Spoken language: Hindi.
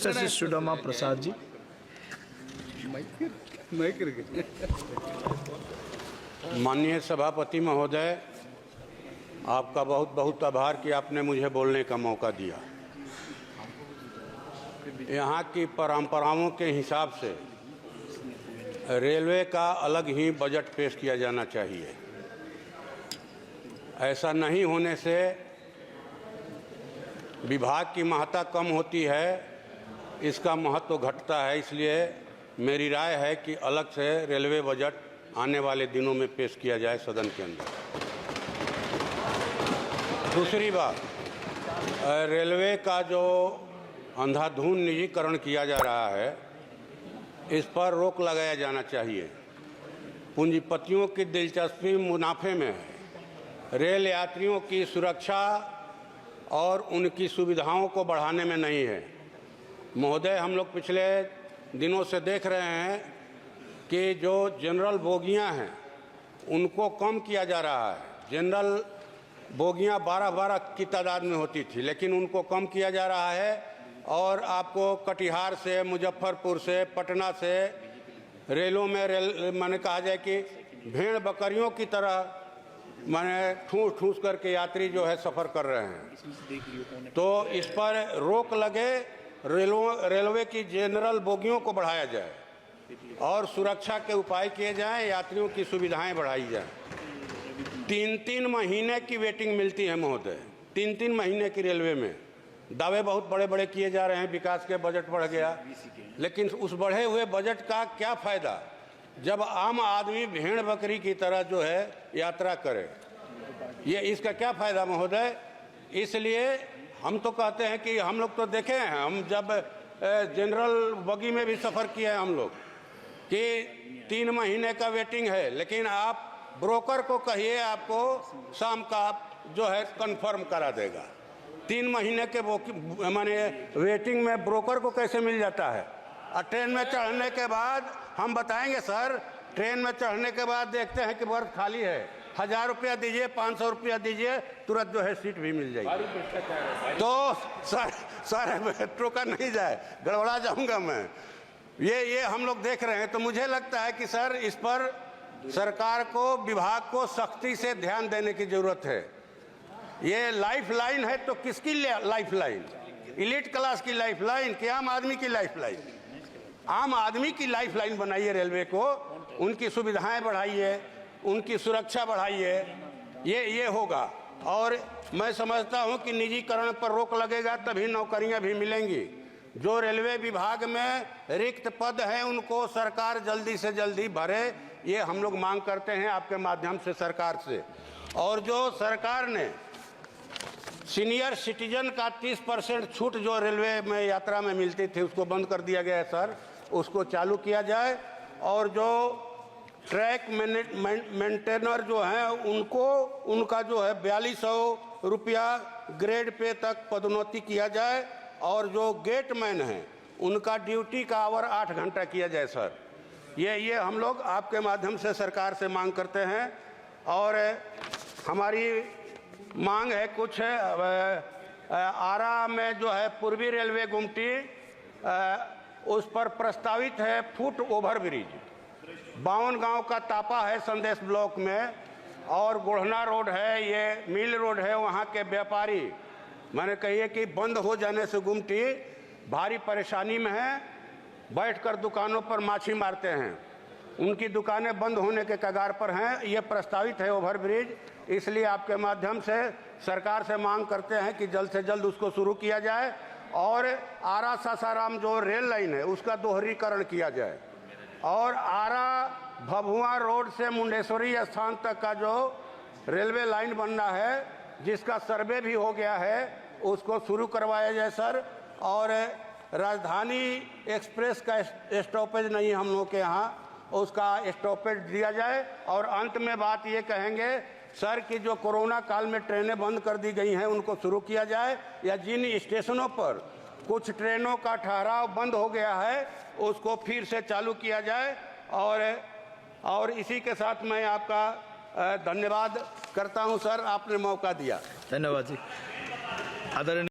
सुदामा प्रसाद जी। माननीय सभापति महोदय, आपका बहुत बहुत आभार कि आपने मुझे बोलने का मौका दिया। यहाँ की परंपराओं के हिसाब से रेलवे का अलग ही बजट पेश किया जाना चाहिए। ऐसा नहीं होने से विभाग की महत्ता कम होती है, इसका महत्व घटता है। इसलिए मेरी राय है कि अलग से रेलवे बजट आने वाले दिनों में पेश किया जाए सदन के अंदर। दूसरी बात, रेलवे का जो अंधाधुंध निजीकरण किया जा रहा है, इस पर रोक लगाया जाना चाहिए। पूंजीपतियों की दिलचस्पी मुनाफे में है, रेल यात्रियों की सुरक्षा और उनकी सुविधाओं को बढ़ाने में नहीं है। महोदय, हम लोग पिछले दिनों से देख रहे हैं कि जो जनरल बोगियां हैं उनको कम किया जा रहा है। जनरल बोगियां 12-12 की तादाद में होती थी, लेकिन उनको कम किया जा रहा है और आपको कटिहार से, मुजफ्फरपुर से, पटना से रेलों में माने कहा जाए कि भेड़ बकरियों की तरह माने ठूस ठूस करके यात्री जो है सफ़र कर रहे हैं। तो इस पर रोक लगे, रेलवे की जनरल बोगियों को बढ़ाया जाए और सुरक्षा के उपाय किए जाएं, यात्रियों की सुविधाएं बढ़ाई जाएं। 3-3 महीने की वेटिंग मिलती है महोदय, 3-3 महीने की रेलवे में। दावे बहुत बड़े बड़े किए जा रहे हैं, विकास के बजट बढ़ गया, लेकिन उस बढ़े हुए बजट का क्या फ़ायदा जब आम आदमी भेड़ बकरी की तरह जो है यात्रा करे। ये इसका क्या फ़ायदा महोदय? इसलिए हम तो कहते हैं कि हम लोग तो देखे हैं, हम जब जनरल बगी में भी सफ़र किए हैं हम लोग, कि 3 महीने का वेटिंग है, लेकिन आप ब्रोकर को कहिए आपको शाम का जो है कंफर्म करा देगा। 3 महीने के माने वेटिंग में ब्रोकर को कैसे मिल जाता है? और ट्रेन में चढ़ने के बाद हम बताएंगे सर, ट्रेन में चढ़ने के बाद देखते हैं कि बर्थ खाली है, 1000 रुपया दीजिए, 500 रुपया दीजिए, तुरंत जो है सीट भी मिल जाएगी। तो सर मेट्रो का नहीं जाए, गड़बड़ा जाऊंगा मैं। ये हम लोग देख रहे हैं। तो मुझे लगता है कि सर इस पर सरकार को, विभाग को सख्ती से ध्यान देने की जरूरत है। ये लाइफ लाइन है तो किसकी लाइफ लाइन? इलीट क्लास की लाइफ लाइन कि आम आदमी की लाइफ लाइन? आम आदमी की लाइफ लाइन बनाइए रेलवे को, उनकी सुविधाएं बढ़ाइए, उनकी सुरक्षा बढ़ाइए, ये होगा। और मैं समझता हूं कि निजीकरण पर रोक लगेगा तभी नौकरियां भी मिलेंगी। जो रेलवे विभाग में रिक्त पद हैं उनको सरकार जल्दी से जल्दी भरे, ये हम लोग मांग करते हैं आपके माध्यम से सरकार से। और जो सरकार ने सीनियर सिटीजन का 30% छूट जो रेलवे में यात्रा में मिलती थी उसको बंद कर दिया गया है सर, उसको चालू किया जाए। और जो ट्रैक मेंटेनर जो हैं उनको, उनका जो है 4200 रुपया ग्रेड पे तक पदोन्नति किया जाए। और जो गेटमैन हैं उनका ड्यूटी का आवर 8 घंटा किया जाए सर। ये हम लोग आपके माध्यम से सरकार से मांग करते हैं। और हमारी मांग है कुछ आरा में जो है पूर्वी रेलवे गुमटी, उस पर प्रस्तावित है फुट ओवर ब्रिज। 52 गांव का तापा है संदेश ब्लॉक में, और गोढ़ना रोड है, ये मिल रोड है। वहां के व्यापारी मैंने कहिए कि बंद हो जाने से गुमटी भारी परेशानी में है, बैठकर दुकानों पर माछी मारते हैं, उनकी दुकानें बंद होने के कगार पर हैं। ये प्रस्तावित है ओवरब्रिज, इसलिए आपके माध्यम से सरकार से मांग करते हैं कि जल्द से जल्द उसको शुरू किया जाए। और आरा सासाराम जो रेल लाइन है उसका दोहरीकरण किया जाए। और आरा भभुआ रोड से मुंडेश्वरी स्थान तक का जो रेलवे लाइन बनना है, जिसका सर्वे भी हो गया है, उसको शुरू करवाया जाए सर। और राजधानी एक्सप्रेस का स्टॉपेज नहीं हम लोग के यहाँ, उसका स्टॉपेज दिया जाए। और अंत में बात ये कहेंगे सर कि जो कोरोना काल में ट्रेनें बंद कर दी गई हैं उनको शुरू किया जाए, या जिन स्टेशनों पर कुछ ट्रेनों का ठहराव बंद हो गया है उसको फिर से चालू किया जाए। और इसी के साथ मैं आपका धन्यवाद करता हूं सर, आपने मौका दिया। धन्यवाद जी। आदरणीय